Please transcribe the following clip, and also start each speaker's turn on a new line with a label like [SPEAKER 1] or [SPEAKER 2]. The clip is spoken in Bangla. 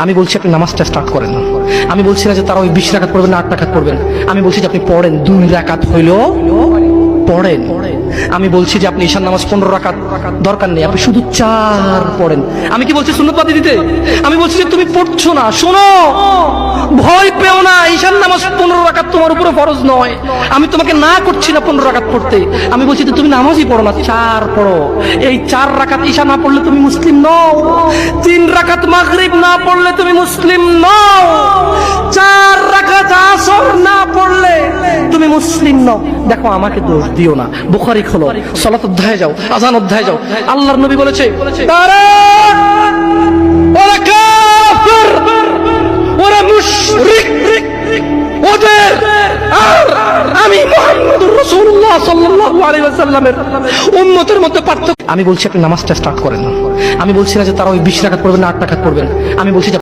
[SPEAKER 1] আমি বলছি আপনি নামাজটা স্টার্ট করেন না। আমি বলছি না যে তারা ওই 20 রাকাত পড়বেন না 8 রাকাত পড়বেন। আমি বলছি যে আপনি পড়েন 2 রাকাত হইলো পড়েন। আমি বলছি যে আপনি ঈশার নামাজ 15 রাকাত দরকার নেই, আপনি শুধু 4 পড়েন। আমি কি বলছি সুন্নত বাদ দিতে? আমি বলছি যে তুমি পড়ছো না, শোনো, ভয় পেও না, ঈশার নামাজ 15 রাকাত তোমার উপরে ফরজ নয়। আমি তোমাকে না করছি না 15 রাকাত পড়তে। আমি বলছি যে তুমি নামাজই পড়ো না, 4 পড়ো। এই 4 রাকাত ঈশা না পড়লে তুমি মুসলিম নও। 3 রাকাত মাগরিব না পড়লে তুমি মুসলিম নও। 4 রাকাত আসর না পড়লে তুমি মুসলিম নও। দেখো আমাকে দোষ দিও না, বুখারী খোলো, সালাত অধ্যায়ে যাও, আযান অধ্যায়ে যাও। আল্লাহর নবী বলেছে তারা ওরা কাফির, ওরা মুশরিক, ওদের আর আমি মুহাম্মদুর রাসূলুল্লাহ সাল্লাল্লাহু আলাইহি ওয়াসাল্লামের উম্মতের মধ্যে পার্থক্য। আমি বলছি আপনি নামাজটা স্টার্ট করেন না। আমি বলছি না যে তারা ওই 20 রাকাত পড়বেন না 8 রাকাত পড়বেন। আমি বলছি